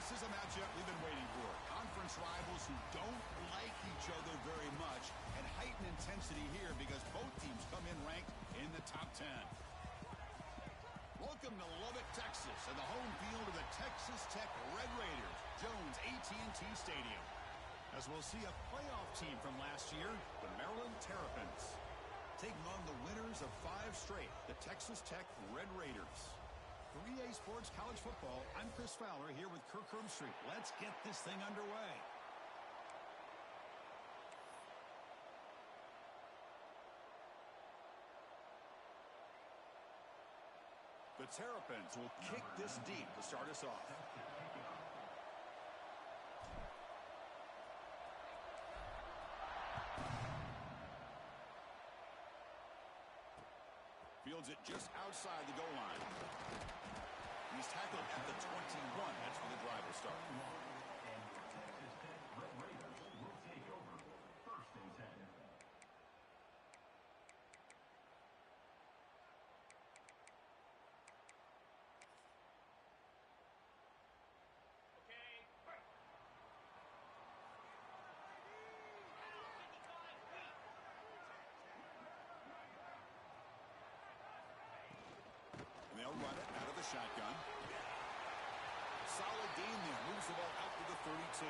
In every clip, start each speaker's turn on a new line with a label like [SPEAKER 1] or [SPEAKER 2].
[SPEAKER 1] This is a matchup we've been waiting for. Conference rivals who don't like each other very much, and heightened intensity here because both teams come in ranked in the top 10. Welcome to Lubbock, Texas, and the home field of the Texas Tech Red Raiders, Jones AT&T Stadium. As we'll see a playoff team from last year, the Maryland Terrapins, taking on the winners of 5 straight, the Texas Tech Red Raiders. For EA Sports College Football, I'm Chris Fowler here with Kirk Herbstreit. Let's get this thing underway. The Terrapins will kick this deep to start us off. Fields it just outside the goal line. He's tackled at the 21. That's where the drive will start.
[SPEAKER 2] And the Texas Tech Red Raiders will take over 1st and 10.
[SPEAKER 1] And they'll run it out of the shotgun. Solid gain there. Moves the ball out to the 32.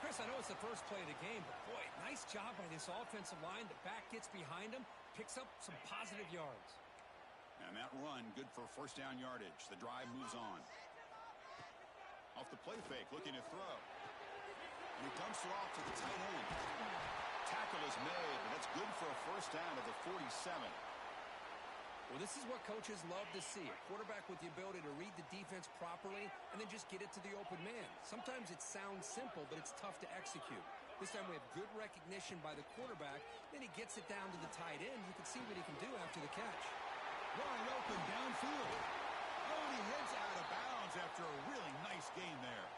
[SPEAKER 3] Chris, I know it's the first play of the game, but boy, nice job by this offensive line. The back gets behind him, picks up some positive yards.
[SPEAKER 1] And that run, good for first down yardage. The drive moves on. Off the play fake, looking to throw. And he dumps it off to the tight end. Tackle is made, but that's good for a first down at the 47.
[SPEAKER 3] Well, this is what coaches love to see. A quarterback with the ability to read the defense properly and then just get it to the open man. Sometimes it sounds simple, but it's tough to execute. This time we have good recognition by the quarterback. Then he gets it down to the tight end. You can see what he can do after the catch.
[SPEAKER 1] Wide open downfield. Oh, and he heads out of bounds after a really nice gain there.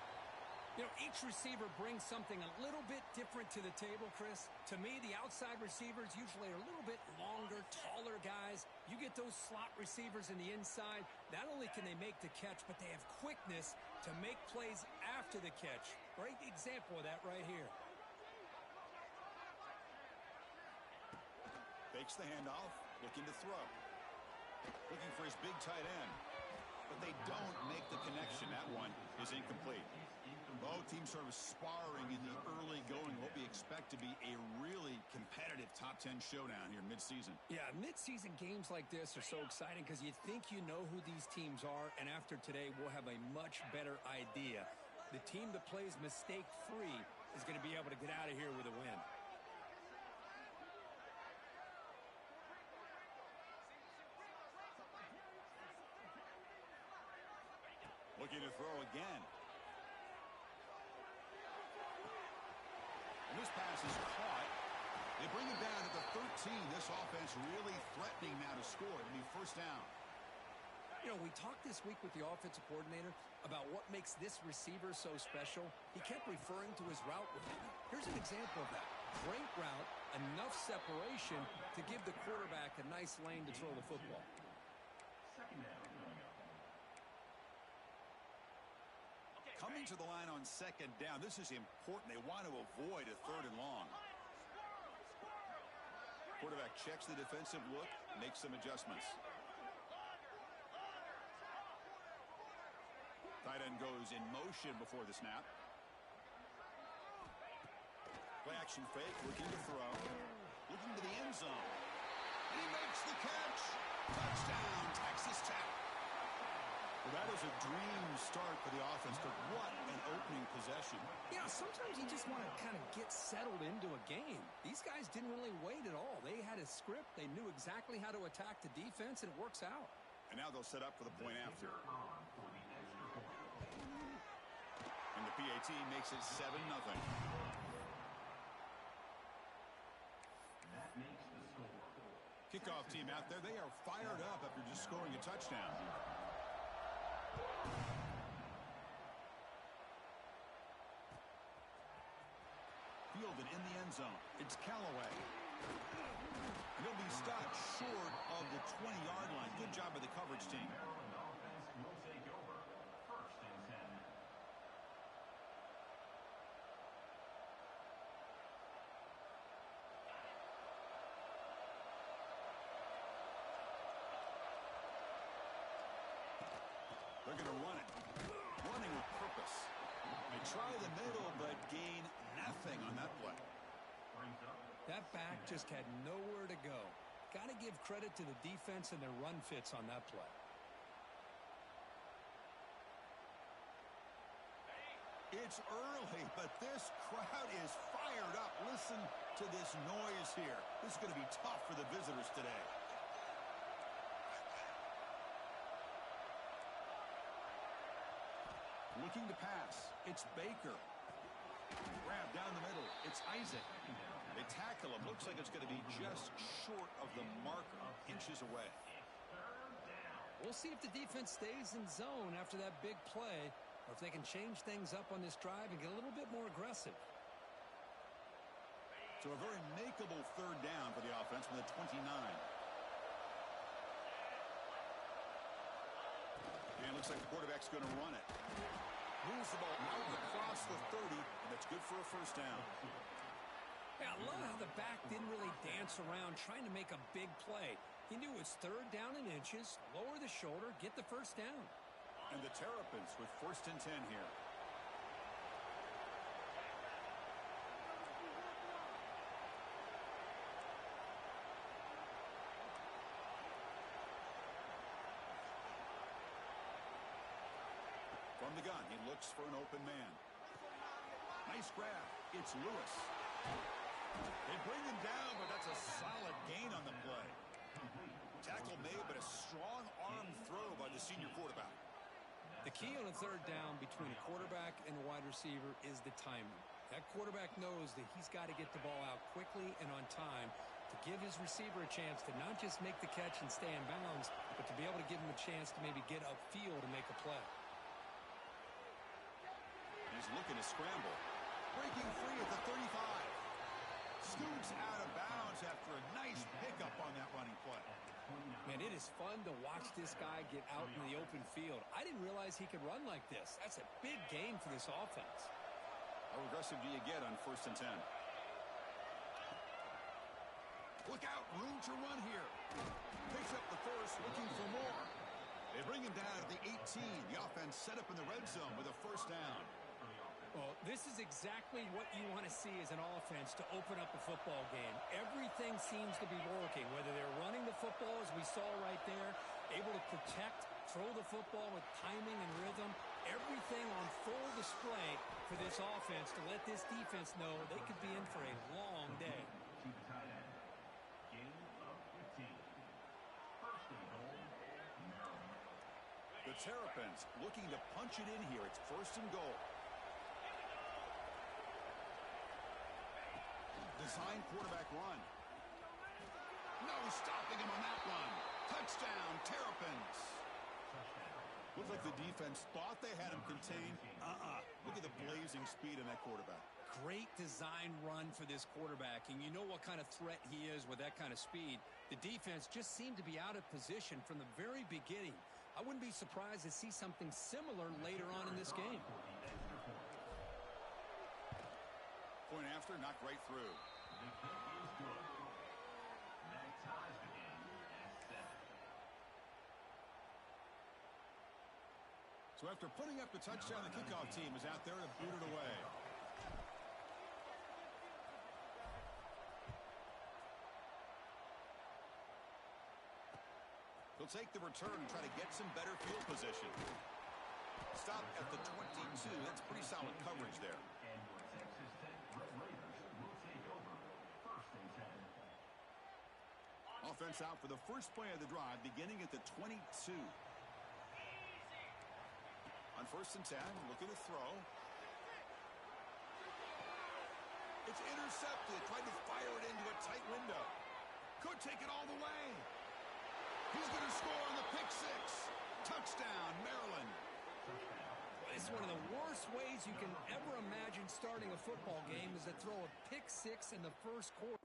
[SPEAKER 3] You know, each receiver brings something a little bit different to the table, Chris. To me, the outside receivers usually are a little bit longer, taller guys. You get those slot receivers in the inside, not only can they make the catch, but they have quickness to make plays after the catch. Great example of that right here.
[SPEAKER 1] Fakes the handoff, looking to throw. Looking for his big tight end. But they don't make the connection. That one is incomplete. Both teams sort of sparring in the early going. What we expect to be a really competitive top 10 showdown here mid-season.
[SPEAKER 3] Yeah, mid-season games like this are so exciting because you think you know who these teams are, and after today we'll have a much better idea. The team that plays mistake-free is going to be able to get out of here with a win.
[SPEAKER 1] Looking to throw again. And this pass is caught. They bring it down at the 13. This offense really threatening now to score. It'll be first down.
[SPEAKER 3] You know, we talked this week with the offensive coordinator about what makes this receiver so special. He kept referring to his route with him. Here's an example of that. Great route, enough separation to give the quarterback a nice lane to throw the football.
[SPEAKER 2] Second down.
[SPEAKER 1] Coming to the line on second down. This is important. They want to avoid a 3rd and long. Quarterback checks the defensive look, makes some adjustments. Tight end goes in motion before the snap. Play action fake, looking to throw. Looking to the end zone. He makes the catch. Touchdown, Texas Tech. Well, that is a dream start for the offense. But what an opening possession.
[SPEAKER 3] Yeah, sometimes you just want to kind of get settled into a game. These guys didn't really wait at all. They had a script. They knew exactly how to attack the defense, and it works out.
[SPEAKER 1] And now they'll set up for the point after. And the PAT makes it 7-0.
[SPEAKER 2] That makes the score.
[SPEAKER 1] Kickoff team out there, they are fired up after just scoring a touchdown. Fielded in the end zone. It's Callaway. And he'll be stopped short of the 20-yard line. Good job by the coverage team.
[SPEAKER 2] Maryland offense will take over 1st and 10.
[SPEAKER 1] They're going to run it. Running with purpose. They try the middle, but gain nothing on that play.
[SPEAKER 3] That back just had nowhere to go. Got to give credit to the defense and their run fits on that play.
[SPEAKER 1] It's early, but this crowd is fired up. Listen to this noise here. This is going to be tough for the visitors today. Looking to pass. It's Baker. Grab down the middle. It's Isaac. They tackle him. Looks like it's going to be just short of the marker, inches away.
[SPEAKER 3] We'll see if the defense stays in zone after that big play, or if they can change things up on this drive and get a little bit more aggressive.
[SPEAKER 1] So a very makeable third down for the offense from the 29. And it looks like the quarterback's going to run it. Moves the ball out across the 30, and that's good for a first down.
[SPEAKER 3] Yeah, I love how the back didn't really dance around trying to make a big play. He knew it's third down in inches, lower the shoulder, get the first down.
[SPEAKER 1] And the Terrapins with 1st and 10 here. From the gun, he looks for an open man. Nice grab. It's Lewis. They bring him down, but that's a solid gain on the play. Tackle made, but a strong arm throw by the senior quarterback.
[SPEAKER 3] The key on a third down between a quarterback and a wide receiver is the timing. That quarterback knows that he's got to get the ball out quickly and on time to give his receiver a chance to not just make the catch and stay in bounds, but to be able to give him a chance to maybe get upfield and make a play.
[SPEAKER 1] He's looking to scramble. Breaking free at the 35. Scoots out of bounds after a nice pickup on that running play.
[SPEAKER 3] Man, it is fun to watch this guy get out in the open field. I didn't realize he could run like this. That's a big gain for this offense.
[SPEAKER 1] How aggressive do you get on 1st and 10? Look out, room to run here. Picks up the first, looking for more. They bring him down at the 18. The offense set up in the red zone with a first down.
[SPEAKER 3] Well, this is exactly what you want to see as an offense to open up a football game. Everything seems to be working, whether they're running the football, as we saw right there, able to protect, throw the football with timing and rhythm, everything on full display for this offense to let this defense know they could be in for a long day.
[SPEAKER 1] The Terrapins looking to punch it in here. It's 1st and goal. Design quarterback run. No stopping him on that one. Touchdown, Terrapins. Looked like the defense thought they had him contained. Look at the blazing speed in that quarterback.
[SPEAKER 3] Great design run for this quarterback, and you know what kind of threat he is with that kind of speed. The defense just seemed to be out of position from the very beginning. I wouldn't be surprised to see something similar later on in this game.
[SPEAKER 1] Point after, knocked right through. So after putting up the touchdown, the kickoff team is out there to boot it away. He'll take the return and try to get some better field position. Stop at the 22. That's pretty solid coverage there. Offense out for the first play of the drive, beginning at the 22. On 1st and 10, looking to throw. It's intercepted, trying to fire it into a tight window. Could take it all the way. He's going to score on the pick six. Touchdown, Maryland.
[SPEAKER 3] It's one of the worst ways you can ever imagine starting a football game is to throw a pick six in the first quarter.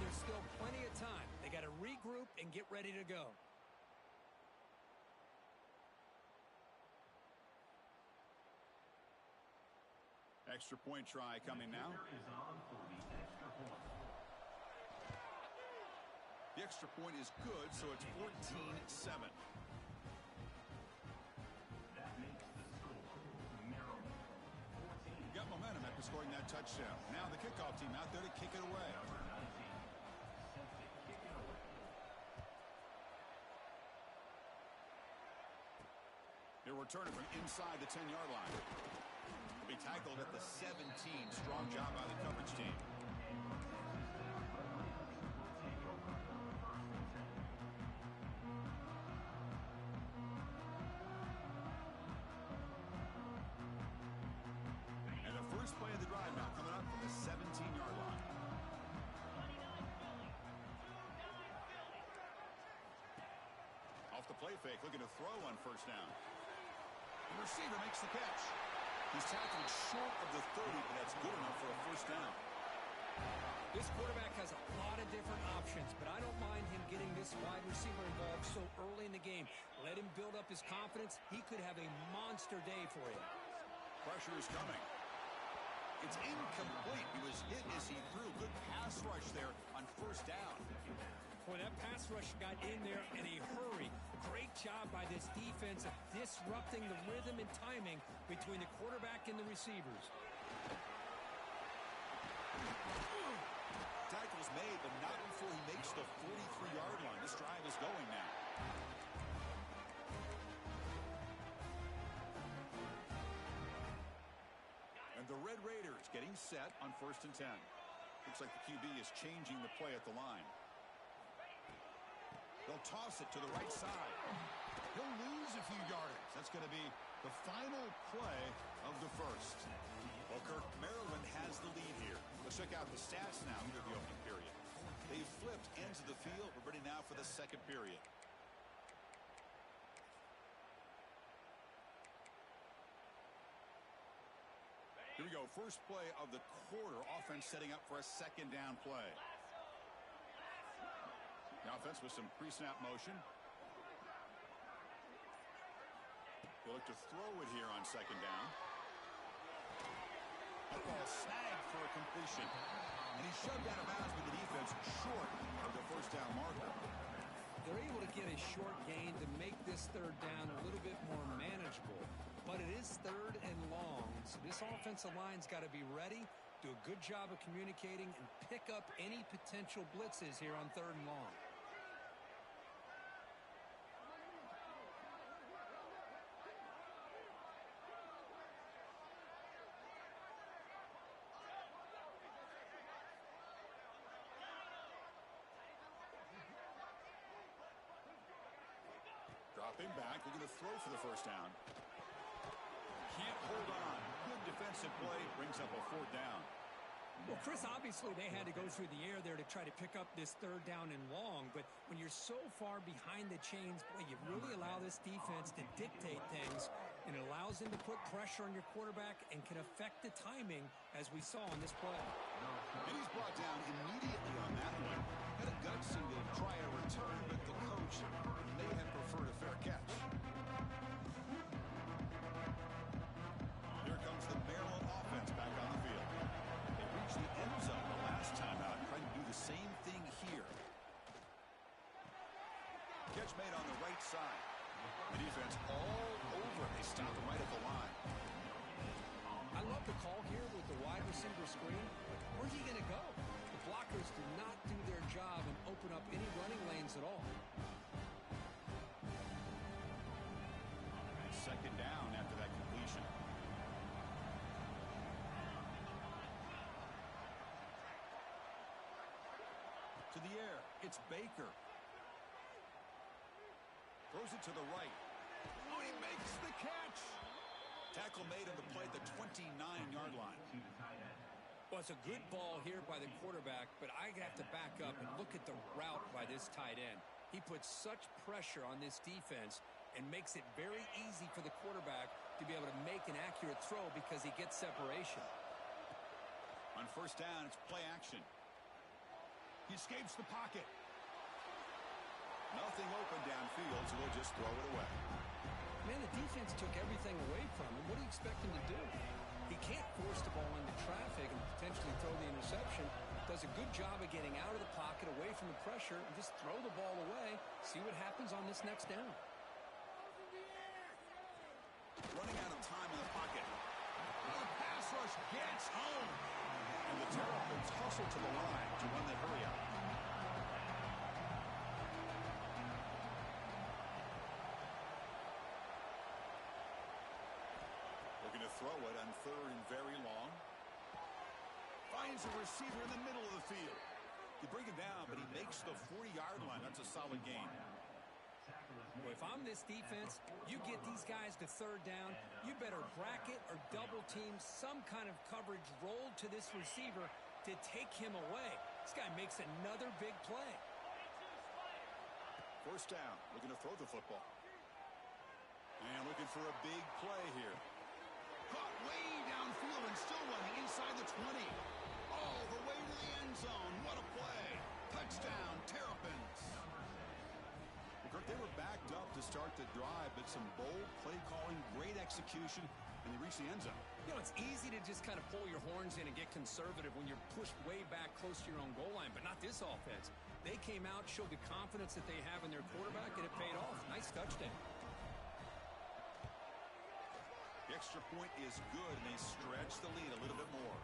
[SPEAKER 3] there's still plenty of time. They got to regroup and get ready to go.
[SPEAKER 1] Extra point try coming now. The extra point is good, so it's 14-7. Got momentum after scoring that touchdown. Now the kickoff team out there to kick it away. They're returning from inside the 10-yard line. Be tackled at the 17. Strong job by the coverage team. And the first play of the drive now coming up from the 17-yard line. Off the play fake, looking to throw on first down. The receiver makes the catch. He's tackled short of the 30, but that's good enough for a first down.
[SPEAKER 3] This quarterback has a lot of different options, but I don't mind him getting this wide receiver involved so early in the game. Let him build up his confidence. He could have a monster day for you.
[SPEAKER 1] Pressure is coming. It's incomplete. He was hit as he threw. Good pass rush there on first down.
[SPEAKER 3] Boy, that pass rush got in there in a hurry. Great job by this defense of disrupting the rhythm and timing between the quarterback and the receivers.
[SPEAKER 1] Tackle's made, but not before he makes the 43-yard line. This drive is going now. And the Red Raiders getting set on 1st and 10. Looks like the QB is changing the play at the line. They'll toss it to the right side. He'll lose a few yardage. That's going to be the final play of the first. Well, Kirk, Maryland has the lead here. Let's check out the stats now through the opening period. They've flipped ends of the field. We're ready now for the second period. Here we go. First play of the quarter. Offense setting up for a second down play. The offense with some pre-snap motion. They'll look to throw it here on second down. That ball snagged for a completion. And he's shoved out of bounds with the defense short of the first down marker.
[SPEAKER 3] They're able to get a short gain to make this third down a little bit more manageable. But it is third and long, so this offensive line's got to be ready, do a good job of communicating, and pick up any potential blitzes here on third and long.
[SPEAKER 1] Dropping back, looking to throw for the first down. Can't hold on. Good defensive play, brings up a fourth down.
[SPEAKER 3] Well, Chris, obviously they had to go through the air there to try to pick up this third down and long, but when you're so far behind the chains, boy, you really allow this defense to dictate things, and it allows them to put pressure on your quarterback and can affect the timing, as we saw on this play.
[SPEAKER 1] And he's brought down immediately on that one. Had a gutsy to try a return, but the coach may have preferred a fair catch. Here comes the Maryland offense back on the field. They reached the end zone the last time out, trying to do the same thing here. Catch made on the right side. The defense all over. They stop him right at the line.
[SPEAKER 3] I love the call here with the wide receiver screen. Where's he going to go? The blockers do not do their job and open up any running lanes at all.
[SPEAKER 1] Second down after that completion. To the air, it's Baker. Throws it to the right. Oh, he makes the catch. Tackle made on the play at the 29-yard line.
[SPEAKER 3] Well, it's a good ball here by the quarterback, but I have to back up and look at the route by this tight end. He puts such pressure on this defense and makes it very easy for the quarterback to be able to make an accurate throw because he gets separation.
[SPEAKER 1] On first down, it's play action. He escapes the pocket. Nothing open downfield, so they'll just throw it away.
[SPEAKER 3] Man, the defense took everything away from him. What do you expect him to do? He can't force the ball into traffic and potentially throw the interception. Does a good job of getting out of the pocket, away from the pressure, and just throw the ball away. See what happens on this next down.
[SPEAKER 1] Running out of time in the pocket. The pass rush gets home. And the Terrapins hustle to the line to run that hurry up. Looking to throw it on third and very long. Finds a receiver in the middle of the field. You bring him down, but he makes the 40-yard line. That's a solid gain.
[SPEAKER 3] Well, if I'm this defense, you get these guys to third down, you better bracket or double team some kind of coverage rolled to this receiver to take him away. This guy makes another big play.
[SPEAKER 1] First down, looking to throw the football. And looking for a big play here. Caught way downfield and still running inside the 20. All the way to the end zone. What a play. Touchdown, Terrapins. Well, Kirk, they were backed up to start the drive, but some bold play calling, great execution, and they reached the end zone.
[SPEAKER 3] You know, it's easy to just kind of pull your horns in and get conservative when you're pushed way back close to your own goal line, but not this offense. They came out, showed the confidence that they have in their quarterback, and it paid off. Nice touchdown.
[SPEAKER 1] The extra point is good, and they stretch the lead a little bit more.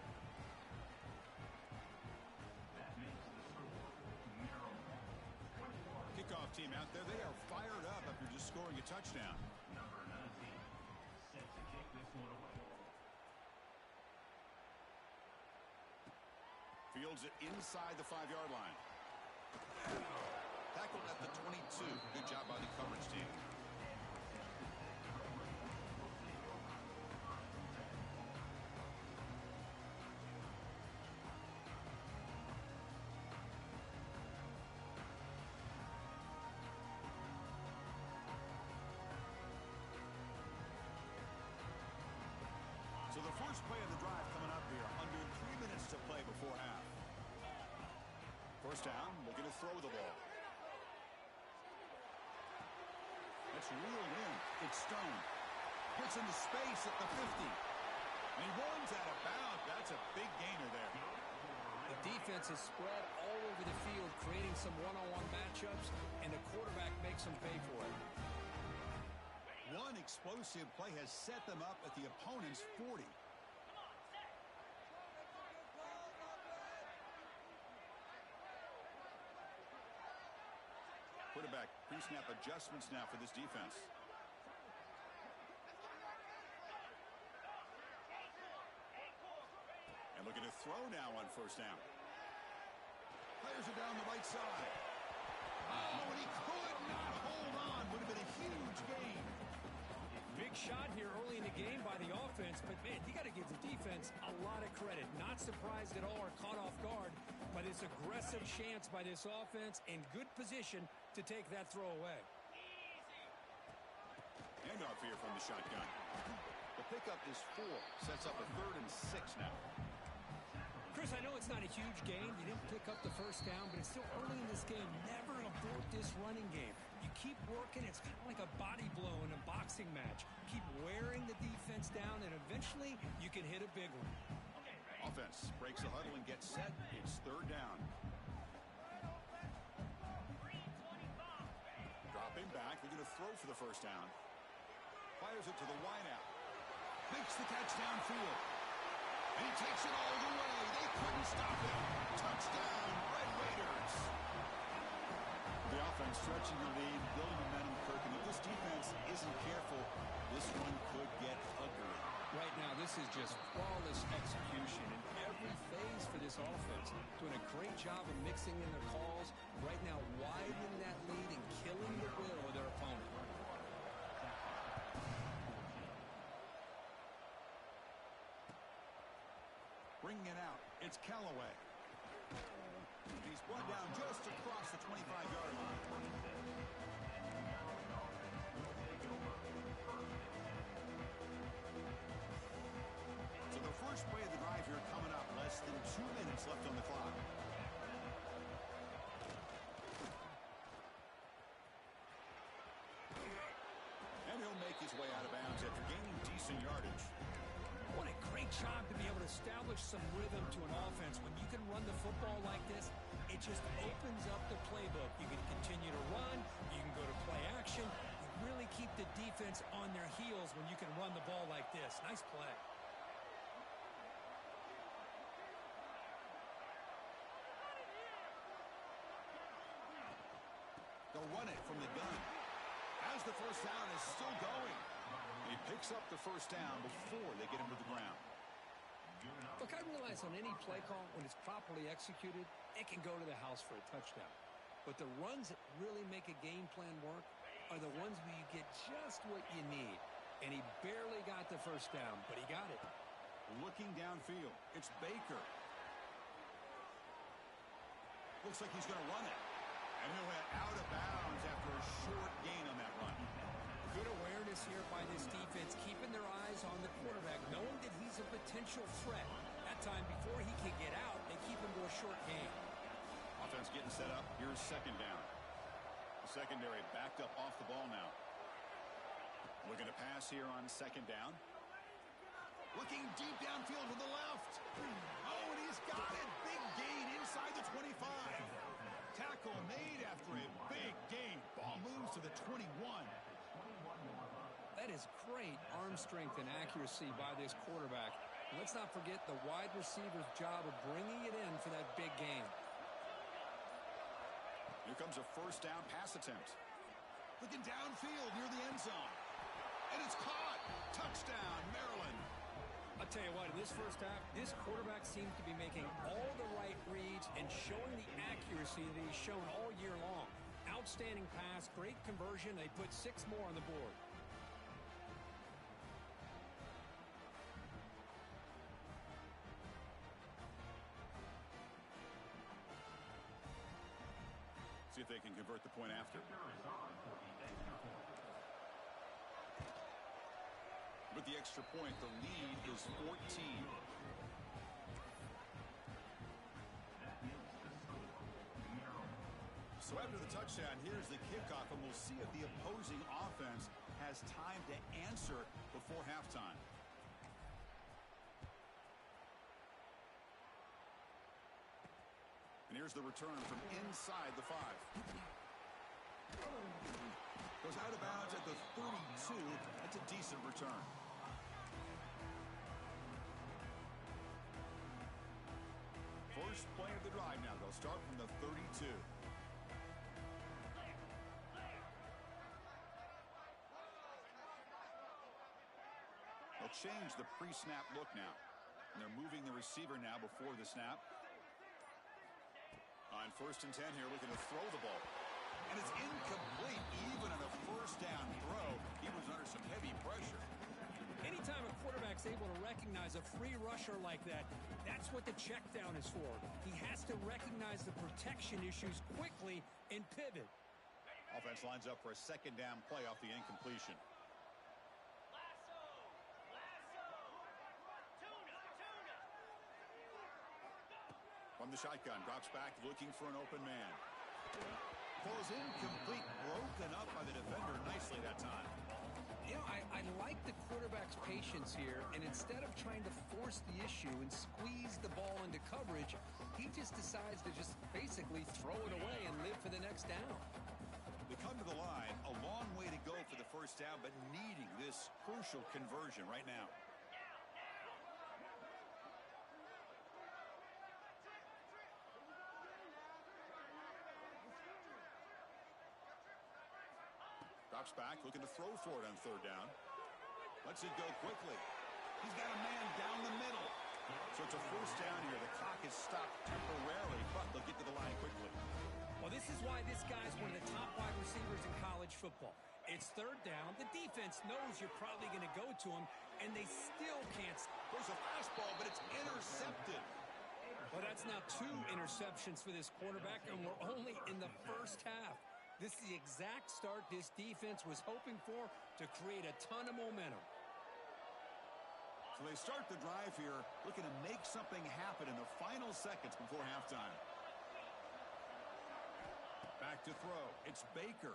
[SPEAKER 1] Kickoff team out there, they are fired up after just scoring a touchdown.
[SPEAKER 2] Number 19 set to kick this one away.
[SPEAKER 1] Fields it inside the 5-yard line. Tackled at the 22. Good job by the coverage team. So the first play of the drive coming up here. Under 3 minutes to play before half. First down, looking to throw the ball. That's reeled in. It's Stone. Gets into space at the 50. And he runs out of bounds. That's a big gainer there.
[SPEAKER 3] The defense is spread all over the field, creating some one-on-one matchups, and the quarterback makes them pay for it.
[SPEAKER 1] One explosive play has set them up at the opponent's 40. Quarterback pre-snap adjustments now for this defense. And looking to throw now on first down. Players are down the right side. Oh, and he could not hold on. Would have been a huge gain.
[SPEAKER 3] Big shot here early in the game by the offense, but man, you got to give the defense a lot of credit. Not surprised at all or caught off guard by this aggressive chance by this offense, in good position to take that throw away.
[SPEAKER 1] Handoff here from the shotgun. The pickup is 4. Sets up a 3rd and 6 now.
[SPEAKER 3] Chris, I know it's not a huge gain. You didn't pick up the first down, but it's still early in this game. Never abort this running game. You keep working. It's kind of like a body blow in a boxing match. Keep wearing the defense down, and eventually you can hit a big one.
[SPEAKER 1] Offense breaks the huddle and gets set. It's 3rd down. Dropping back. They're going to throw for the first down. Fires it to the wideout. Makes the catch downfield. And he takes it all the way. They couldn't stop him. Touchdown, Red Raiders. The offense stretching the lead, building momentum, Kirk. And if this defense isn't careful, this one could get ugly.
[SPEAKER 3] Right now, this is just flawless execution in every phase for this offense. Doing a great job of mixing in their calls. Right now, widening that lead and killing the will of their opponent.
[SPEAKER 1] Bringing it out, it's Callaway. He's brought down just across the 25-yard line. So the first play of the drive here coming up. Less than 2 minutes left on the clock. make his way out of bounds after gaining decent yardage.
[SPEAKER 3] What a great job to be able to establish some rhythm to an offense. When you can run the football like this, it just opens up the playbook. You can continue to run. You can go to play action. You really keep the defense on their heels when you can run the ball like this. Nice play.
[SPEAKER 1] They'll run it from the gun. As the first down is still going. He picks up the first down before they get him to the ground.
[SPEAKER 3] Look, I realize on any play call, when it's properly executed, it can go to the house for a touchdown. But the runs that really make a game plan work are the ones where you get just what you need. And he barely got the first down, but he got it.
[SPEAKER 1] Looking downfield, it's Baker. Looks like he's going to run it. And he'll head out of bounds after a short gain on that run.
[SPEAKER 3] Good awareness here by this defense, keeping their eyes on the quarterback, knowing that he's a potential threat. That time, before he can get out, they keep him to a short gain.
[SPEAKER 1] Offense getting set up. Here's second down. The secondary backed up off the ball now. Looking to pass here on second down. Looking deep downfield to the left. Oh, and he's got it. Big gain inside the 25. Tackle made after a big gain. Ball moves to the 21.
[SPEAKER 3] That is great arm strength and accuracy by this quarterback. And let's not forget the wide receiver's job of bringing it in for that big gain.
[SPEAKER 1] Here comes a first down pass attempt. Looking downfield near the end zone. And it's caught. Touchdown, Maryland.
[SPEAKER 3] I'll tell you what, in this first half, this quarterback seems to be making all the right reads and showing the accuracy that he's shown all year long. Outstanding pass, great conversion. They put 6 more on the board.
[SPEAKER 1] See if they can convert the point after. With the extra point, the lead is 14. So after the touchdown, here's the kickoff, and we'll see if the opposing offense has time to answer before halftime. And here's the return from inside the 5. Goes out of bounds at the 32. That's a decent return. First play of the drive now. They'll start from the 32. They'll change the pre-snap look now. And they're moving the receiver now before the snap. On first and 10 here, looking to throw the ball. And it's incomplete, even on a first down throw. He was under some heavy pressure.
[SPEAKER 3] Anytime a quarterback's able to recognize a free rusher like that, that's what the check down is for. He has to recognize the protection issues quickly and pivot.
[SPEAKER 1] Offense lines up for a second down play off the incompletion. From the shotgun, drops back, looking for an open man. Falls incomplete, broken up by the defender nicely that time.
[SPEAKER 3] You know, I like the quarterback's patience here, and instead of trying to force the issue and squeeze the ball into coverage, he just decides to just basically throw it away and live for the next down.
[SPEAKER 1] They come to the line, a long way to go for the first down, but needing this crucial conversion right now. Drops back, looking to throw for it on third down. Lets it go quickly. He's got a man down the middle. So it's a first down here. The clock is stopped temporarily, but they'll get to the line quickly.
[SPEAKER 3] Well, this is why this guy's one of the top wide receivers in college football. It's third down. The defense knows you're probably going to go to him, and they still can't.
[SPEAKER 1] There's a fastball, but it's intercepted.
[SPEAKER 3] Well, that's now 2 interceptions for this quarterback, and we're only in the first half. This is the exact start this defense was hoping for to create a ton of momentum.
[SPEAKER 1] So they start the drive here, looking to make something happen in the final seconds before halftime. Back to throw. It's Baker.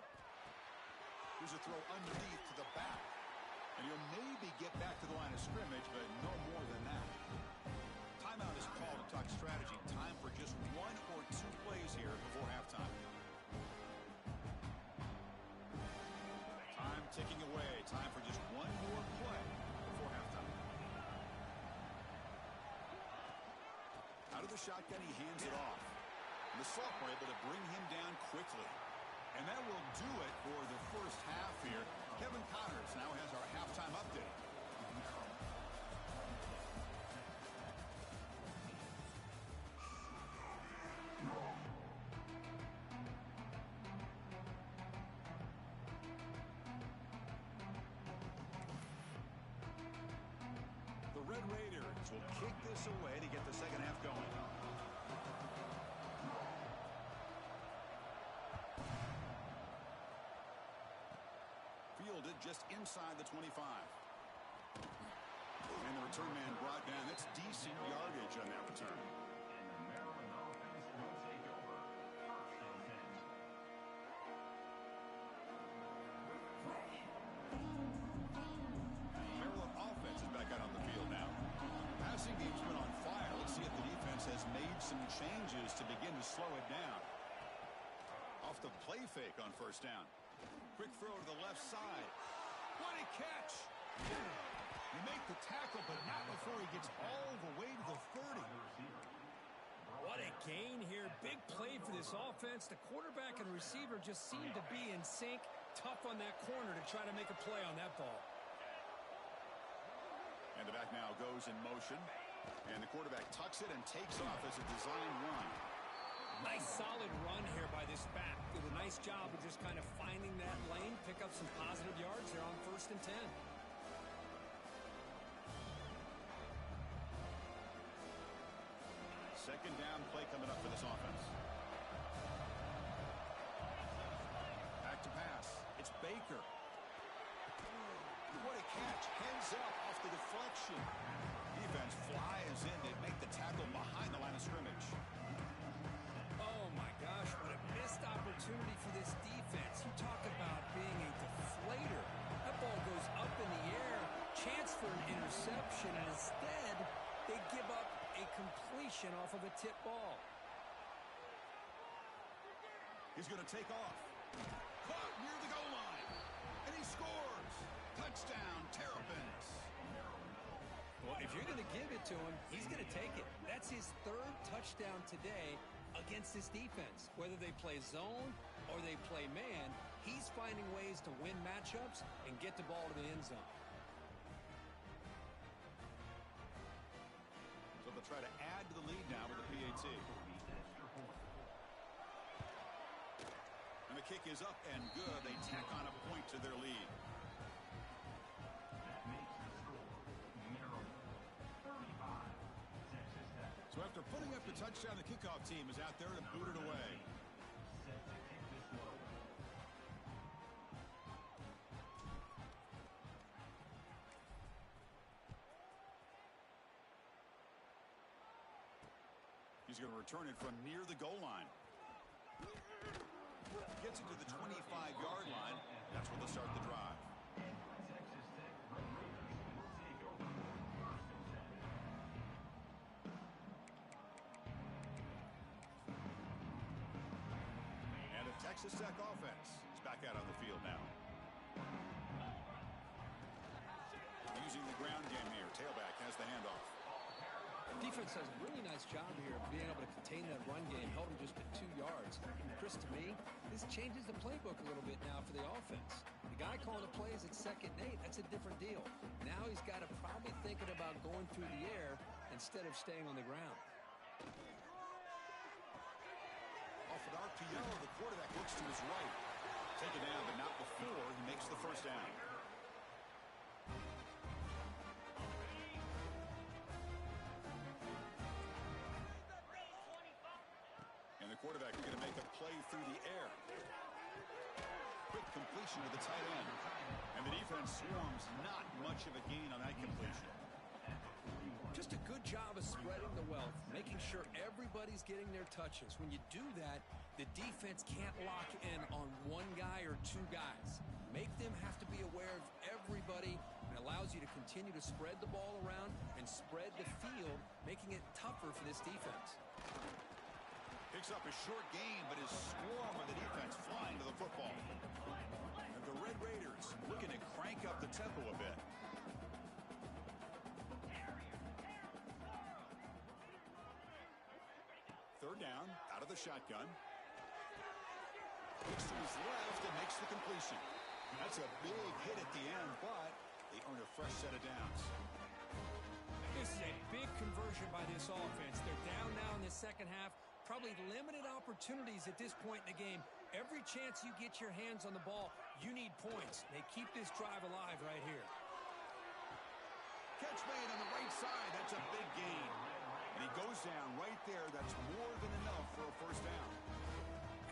[SPEAKER 1] Here's a throw underneath to the back. And he'll maybe get back to the line of scrimmage, but no more than that. Timeout is called to talk strategy. Time for just 1 or 2 plays here before halftime. Time ticking away. Time for just 1 more play before halftime. Out of the shotgun, he hands it off. And the sophomore able to bring him down quickly. And that will do it for the first half here. Kevin Connors now has our halftime update. The Red Raiders will kick this away to get the second half going. Fielded just inside the 25. And the return man brought down. That's decent yardage on that return.
[SPEAKER 2] And the Maryland offense will take over. First and 10.
[SPEAKER 1] Maryland offense is back out on the field now. Passing game's been on fire. Let's see if the defense has made some changes to begin to slow it down. Off the play fake on first down. Quick throw to the left side. What a catch! You make the tackle, but not before he gets all the way to the 30.
[SPEAKER 3] What a gain here. Big play for this offense. The quarterback and receiver just seem to be in sync. Tough on that corner to try to make a play on that ball.
[SPEAKER 1] And the back now goes in motion. And the quarterback tucks it and takes off as a design run.
[SPEAKER 3] Nice solid run here by this back. Did a nice job of just kind of finding that lane, pick up some positive yards there on first and 10.
[SPEAKER 1] Second down play coming up for this offense. Back to pass. It's Baker. What a catch. Hands up off the deflection. Defense flies in to make the tackle behind the line of scrimmage.
[SPEAKER 3] Oh my gosh, what a missed opportunity for this defense. You talk about being a deflator. That ball goes up in the air, chance for an interception, and instead they give up a completion off of a tip ball.
[SPEAKER 1] He's going to take off. Caught near the goal line. And he scores. Touchdown, Terrapins.
[SPEAKER 3] Well, if you're going to give it to him, he's going to take it. That's his 3rd touchdown today against this defense. Whether they play zone or they play man, he's finding ways to win matchups and get the ball to the end zone.
[SPEAKER 1] So they'll try to add to the lead now with the PAT. And the kick is up and good. They tack on a point to their lead.
[SPEAKER 2] That makes the score Maryland 35, Texas Tech.
[SPEAKER 1] So after putting up the touchdown, the kickoff team is out there to boot it away.
[SPEAKER 2] Set to kick this low.
[SPEAKER 1] He's going to return it from near the goal line. Gets it to the 25-yard line. That's where they'll start the drive.
[SPEAKER 2] Texas Tech Red Raiders will take over. First and 10.
[SPEAKER 1] And the Texas Tech offense is back out on the field now. Using the ground game here. Tailback has the handoff.
[SPEAKER 3] Defense does a really nice job here of being able to contain that run game, held him just at 2 yards. Chris, to me, this changes the playbook a little bit now for the offense. The guy calling the plays at 2nd and 8, that's a different deal. Now he's got to probably thinking about going through the air instead of staying on the ground.
[SPEAKER 1] Off an RPO, the quarterback looks to his right. Take it down, but not before he makes the first down. And the quarterback is going to make a play through the air. Quick completion to the tight end. And the defense swarms, not much of a gain on that completion.
[SPEAKER 3] Just a good job of spreading the wealth, making sure everybody's getting their touches. When you do that, the defense can't lock in on one guy or 2 guys. Make them have to be aware of everybody. And allows you to continue to spread the ball around and spread the field, making it tougher for this defense.
[SPEAKER 1] Picks up a short gain, but is swarmed by the defense flying to the football. And the Red Raiders looking to crank up the tempo a bit. Third down, out of the shotgun. Looks to his left and makes the completion. That's a big hit at the end, but they earn a fresh set of downs.
[SPEAKER 3] This is a big conversion by this offense. They're down now in the second half. Probably limited opportunities at this point in the game. Every chance you get your hands on the ball, you need points. They keep this drive alive right here.
[SPEAKER 1] Catch made on the right side. That's a big gain. And he goes down right there. That's more than enough for a first down.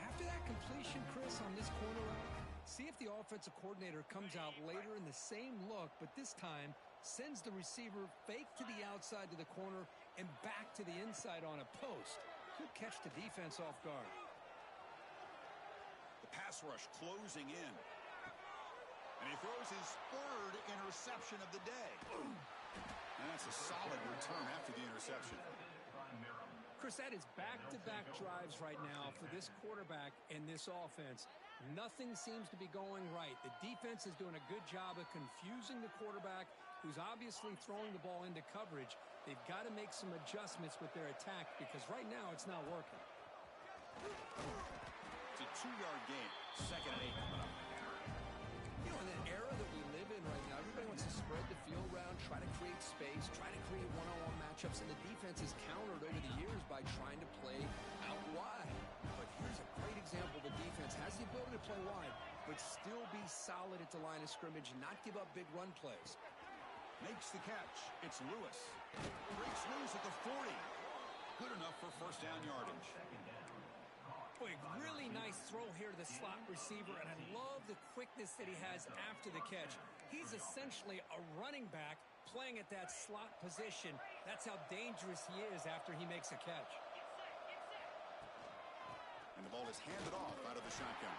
[SPEAKER 3] After that completion, Chris, on this corner route, see if the offensive coordinator comes out later in the same look, but this time sends the receiver fake to the outside to the corner and back to the inside on a post. Could catch the defense off guard.
[SPEAKER 1] The pass rush closing in. And he throws his third interception of the day. And that's a solid return after the interception.
[SPEAKER 3] Chris, that is back-to-back drives right now for this quarterback and this offense. Nothing seems to be going right. The defense is doing a good job of confusing the quarterback, who's obviously throwing the ball into coverage. They've got to make some adjustments with their attack because right now it's not working.
[SPEAKER 1] It's a 2-yard gain. Second and 8 coming up.
[SPEAKER 3] You know, in an era that we live in right now, everybody wants to spread the field around, try to create space, try to create one-on-one matchups, and the defense has countered over the years by trying to play out wide. But here's a great example. The defense has the ability to play wide, but still be solid at the line of scrimmage and not give up big run plays.
[SPEAKER 1] Makes the catch. It's Lewis. Breaks loose at the 40. Good enough for first down yardage.
[SPEAKER 3] Boy, really nice throw here to the slot receiver, and I love the quickness that he has after the catch. He's essentially a running back playing at that slot position. That's how dangerous he is after he makes a catch.
[SPEAKER 1] And the ball is handed off out of the shotgun.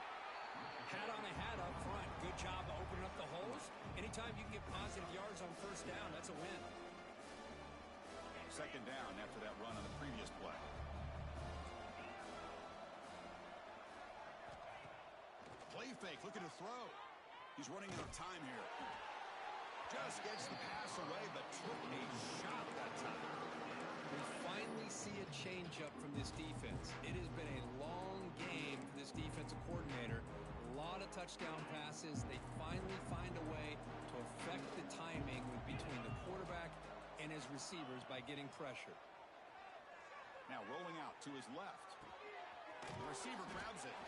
[SPEAKER 3] Hat on a hat up front. Good job of opening up the holes. Anytime you can get positive yards on first down, that's a win.
[SPEAKER 1] Second down after that run on the previous play. Play fake, looking to throw. He's running out of time here. Just gets the pass away, but took a shot that time.
[SPEAKER 3] We finally see a change-up from this defense. It has been a long game for this defensive coordinator. A lot of touchdown passes. They finally find a way to affect the timing between the quarterback and his receivers by getting pressure.
[SPEAKER 1] Now rolling out to his left. The receiver grabs it.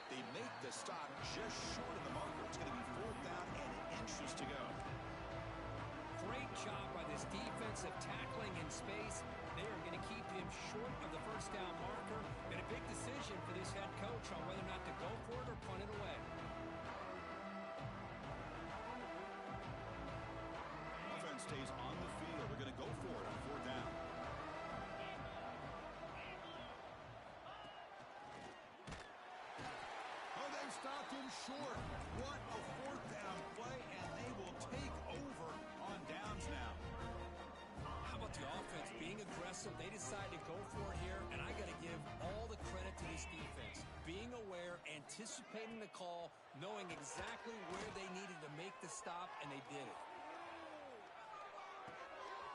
[SPEAKER 1] They make the stop just short of the marker. It's going to be 4th down and inches to go.
[SPEAKER 3] Great job by this defensive tackling in space. They are going to keep him short of the first down marker. And a big decision for this head coach on whether or not to go for it or punt it away.
[SPEAKER 1] Offense stays on the field. They're going to go for it on 4th down. Oh, they've stopped him short. What a 4th down play, and they will take over on downs now.
[SPEAKER 3] How about the offense being aggressive? They decide to go for it here, and I got to give all the credit to this defense. Being aware, anticipating the call, knowing exactly where they needed to make the stop, and they did it.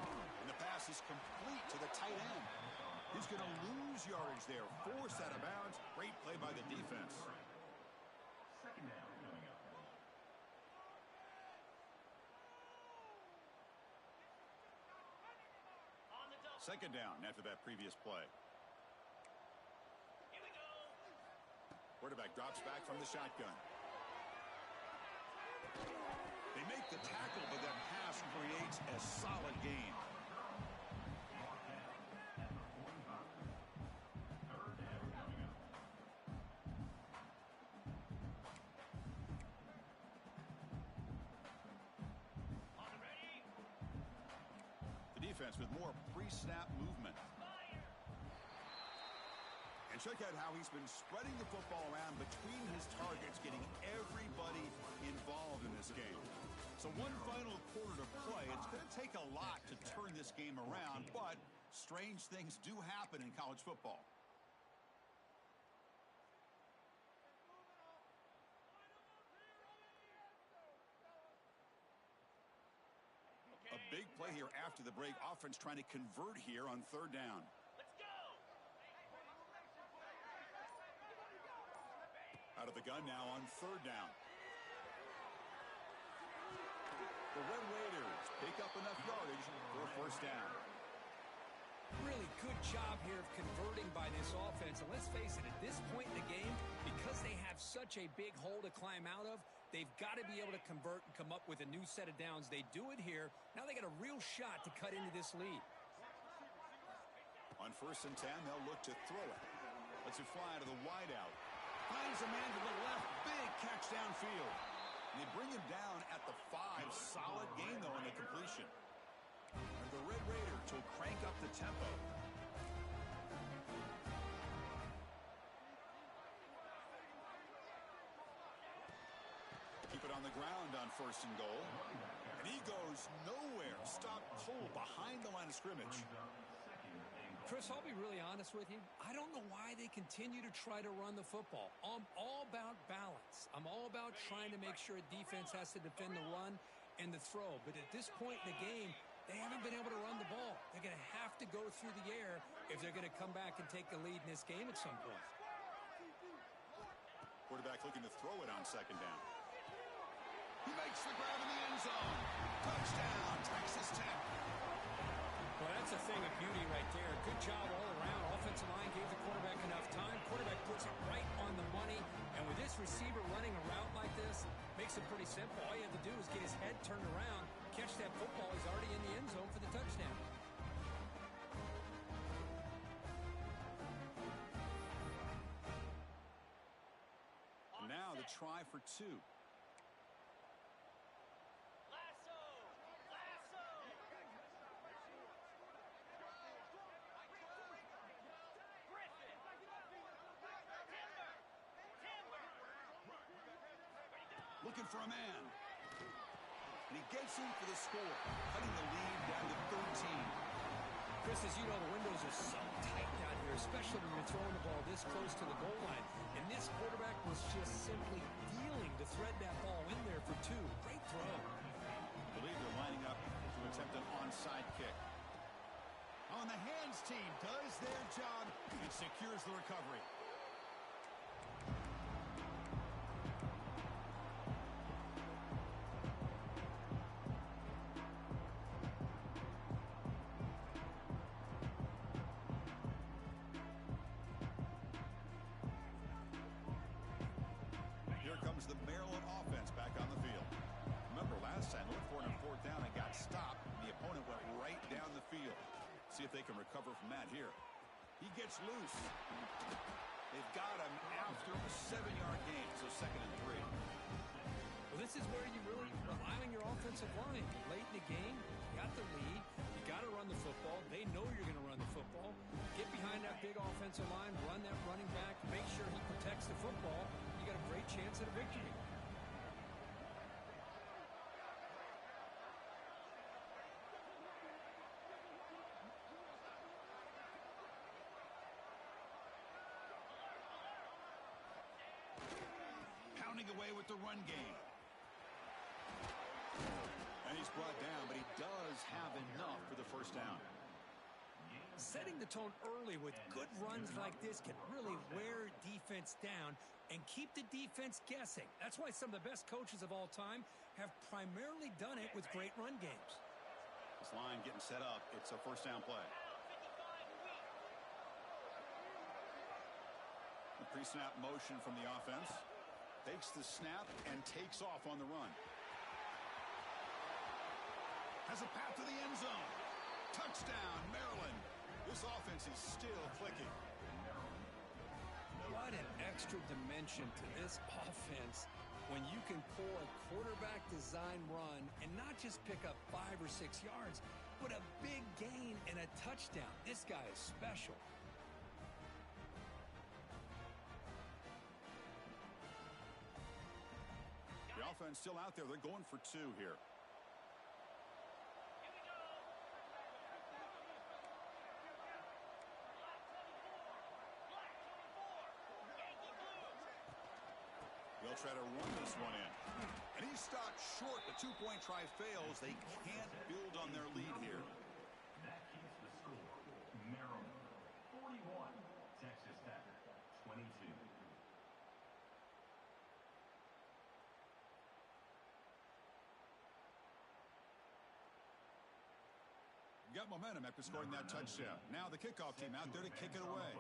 [SPEAKER 1] And the pass is complete to the tight end. He's going to lose yardage there. Forced out of bounds. Great play by the defense.
[SPEAKER 2] Second down coming up.
[SPEAKER 1] Second down after that previous play. Quarterback drops back from the shotgun. They make the tackle, but that pass creates a solid gain. The defense with more pre-snap movement. And check out how he's been spreading the football around between his targets, getting everybody involved in this game. So one final quarter to play. It's going to take a lot to turn this game around, but strange things do happen in college football. A big play here after the break. Offense trying to convert here on third down. Out of the gun now on third down. The Red Raiders pick up enough yardage for a first down.
[SPEAKER 3] Really good job here of converting by this offense. And let's face it, at this point in the game, because they have such a big hole to climb out of, they've got to be able to convert and come up with a new set of downs. They do it here. Now they got a real shot to cut into this lead.
[SPEAKER 1] On 1st and 10, they'll look to throw it. Lets it fly to the wideout. Finds a man to the left. Big catch downfield. And they bring him down at the 5. Solid gain, though, in the completion. And the Red Raiders will crank up the tempo. Keep it on the ground on 1st and goal. And he goes nowhere. Stop cold behind the line of scrimmage.
[SPEAKER 3] Chris, I'll be really honest with you. I don't know why they continue to try to run the football. I'm all about balance. I'm all about trying to make sure a defense has to defend the run and the throw. But at this point in the game, they haven't been able to run the ball. They're going to have to go through the air if they're going to come back and take the lead in this game at some point.
[SPEAKER 1] Quarterback looking to throw it on 2nd down. He makes the grab in the end zone. Touchdown, Texas Tech.
[SPEAKER 3] Well, that's a thing of beauty right there. Good job all around. Offensive line gave the quarterback enough time. Quarterback puts it right on the money. And with this receiver running a route like this, makes it pretty simple. All you have to do is get his head turned around, catch that football. He's already in the end zone for the touchdown.
[SPEAKER 1] And now the try for 2. Looking for a man. And he gets in for the score, cutting the lead down to 13.
[SPEAKER 3] Chris, as you know, the windows are so tight down here, especially when you're throwing the ball this close to the goal line. And this quarterback was just simply dealing to thread that ball in there for 2. Great throw.
[SPEAKER 1] I believe they're lining up to attempt an onside kick. On the hands team does their job and secures the recovery. Here comes the Maryland offense back on the field. Remember last time, looked for it on 4th down and got stopped. The opponent went right down the field. See if they can recover from that here. He gets loose. They've got him after a 7-yard gain, so 2nd and 3.
[SPEAKER 3] Well, this is where you really rely on your offensive line. Late in the game, you got the lead. You got to run the football. They know you're going to run the football. Get behind that big offensive line, run that running back, make sure he protects the football. You got a great chance at a victory.
[SPEAKER 1] Pounding away with the run game. And he's brought down, but he does have enough for the first down.
[SPEAKER 3] Setting the tone early with good runs like this can really wear defense down and keep the defense guessing. That's why some of the best coaches of all time have primarily done it with great run games.
[SPEAKER 1] This line getting set up. It's a first down play. The pre-snap motion from the offense. Takes the snap and takes off on the run. Has a path to the end zone. Touchdown, Maryland. This offense is still clicking.
[SPEAKER 3] What an extra dimension to this offense when you can pull a quarterback design run and not just pick up 5 or 6 yards, but a big gain and a touchdown. This guy is special.
[SPEAKER 1] The offense still out there. They're going for 2 here. They'll try to run this one in. And he's stopped short. The two-point try fails. They can't build on their lead here.
[SPEAKER 2] That keeps the score. Maryland 41, Texas Tech 22.
[SPEAKER 1] Got momentum after scoring that touchdown. Now the kickoff team out there to kick it away.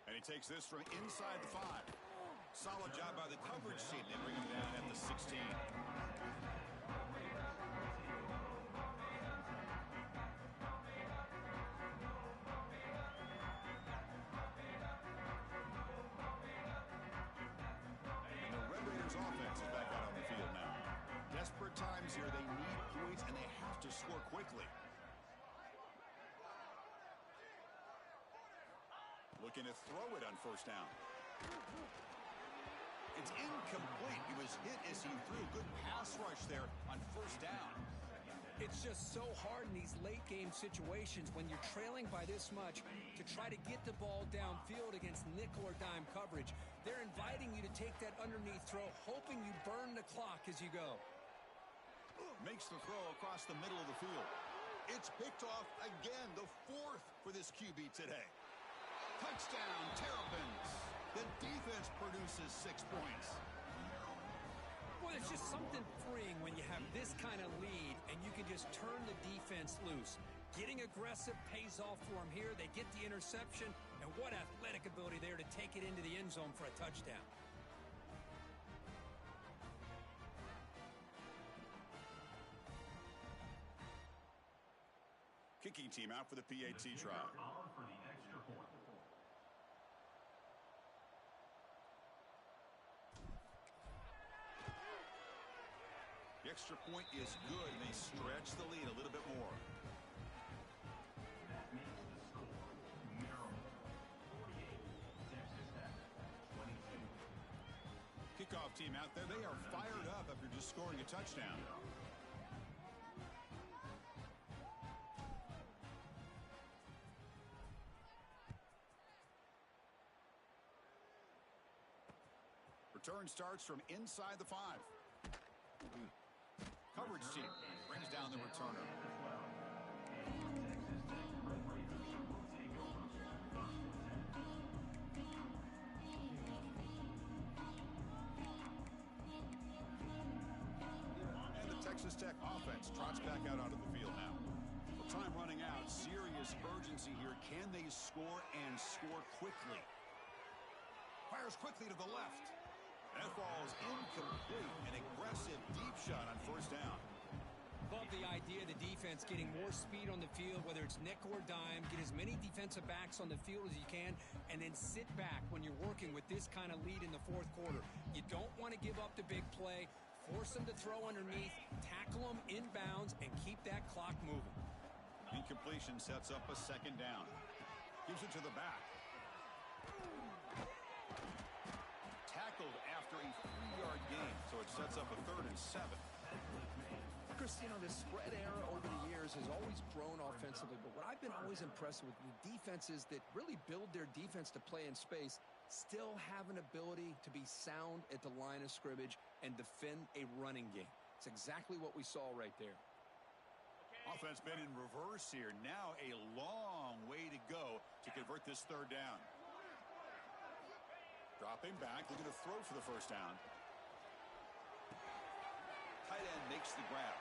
[SPEAKER 1] And he takes this from inside the 5. Solid job by the coverage team. They bring him down at the 16. Times here, they need points, and they have to score quickly. Looking to throw it on first down. It's incomplete. He was hit as he threw. Good pass rush there on first down.
[SPEAKER 3] It's just so hard in these late-game situations when you're trailing by this much to try to get the ball downfield against nickel or dime coverage. They're inviting you to take that underneath throw, hoping you burn the clock as you go.
[SPEAKER 1] Makes the throw across the middle of the field. It's picked off again, the 4th for this QB today. Touchdown, Terrapins. The defense produces 6 points.
[SPEAKER 3] Well, it's just something freeing when you have this kind of lead and you can just turn the defense loose. Getting aggressive pays off for them here. They get the interception, and what athletic ability there to take it into the end zone for a touchdown.
[SPEAKER 1] Kicking team out for the PAT try.
[SPEAKER 2] On for the extra point.
[SPEAKER 1] The extra point is good, and they stretch the lead a little bit more.
[SPEAKER 2] That makes the score. Maryland 48, Texas Tech 22.
[SPEAKER 1] Kickoff team out there, they are fired up after just scoring a touchdown. Return starts from inside the 5. Coverage team brings down the returner. And the Texas Tech offense trots back out onto the field now. With time running out, serious urgency here. Can they score and score quickly? Fires quickly to the left. That ball is incomplete. An aggressive deep shot on first down.
[SPEAKER 3] Love the idea of the defense getting more speed on the field, whether it's nickel or dime. Get as many defensive backs on the field as you can, and then sit back when you're working with this kind of lead in the 4th quarter. You don't want to give up the big play. Force them to throw underneath, tackle them inbounds, and keep that clock moving.
[SPEAKER 1] Incompletion sets up a second down. Gives it to the back. Tackled after a 3-yard gain, so it sets up a 3rd and 7.
[SPEAKER 4] Chris, you know, the spread era over the years has always grown offensively, but what I've been always impressed with the defenses that really build their defense to play in space still have an ability to be sound at the line of scrimmage and defend a running game. It's exactly what we saw right there.
[SPEAKER 1] Offense been in reverse here. Now a long way to go to convert this 3rd down. Dropping back, looking to throw for the first down. Tight end makes the grab.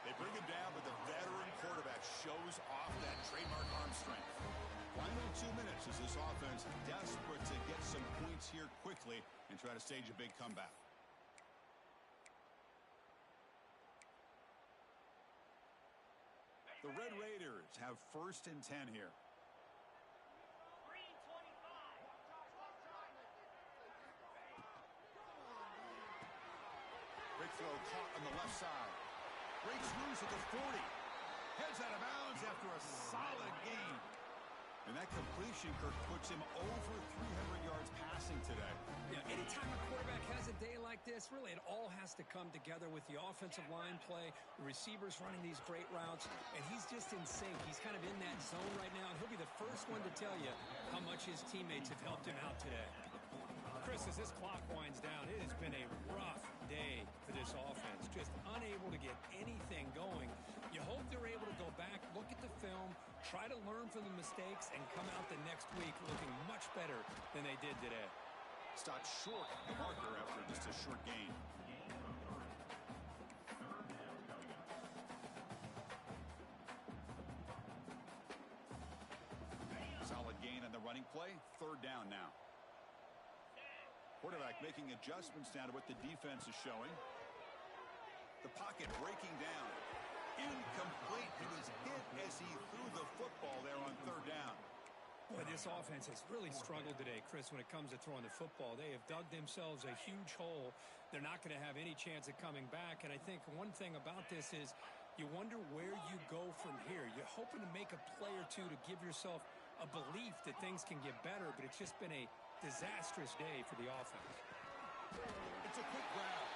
[SPEAKER 1] They bring him down, but the veteran quarterback shows off that trademark arm strength. Final 2 minutes as this offense desperate to get some points here quickly and try to stage a big comeback. The Red Raiders have 1st and 10 here. Big throw caught on the left side. Breaks loose at the 40. Heads out of bounds after a solid gain. And that completion, Kirk, puts him over 300 yards passing today.
[SPEAKER 3] Yeah, anytime a quarterback has a day like this, really it all has to come together with the offensive line play, the receivers running these great routes, and he's just in sync. He's kind of in that zone right now, and he'll be the first one to tell you how much his teammates have helped him out today. Chris, as this clock winds down, it has been a rough day for this offense, just unable to get anything going. You hope they're able to go back, look at the film, try to learn from the mistakes, and come out the next week looking much better than they did today.
[SPEAKER 1] Stopped short of the marker after just a short gain. Solid gain on the running play. Third down now. Quarterback making adjustments now to what the defense is showing. The pocket breaking down. Incomplete. He was hit as he threw the football there on third down.
[SPEAKER 3] Boy, this offense has really struggled today, Chris, when it comes to throwing the football. They have dug themselves a huge hole. They're not going to have any chance of coming back. And I think one thing about this is you wonder where you go from here. You're hoping to make a play or two to give yourself a belief that things can get better, but it's just been a disastrous day for the offense.
[SPEAKER 1] It's a quick grab.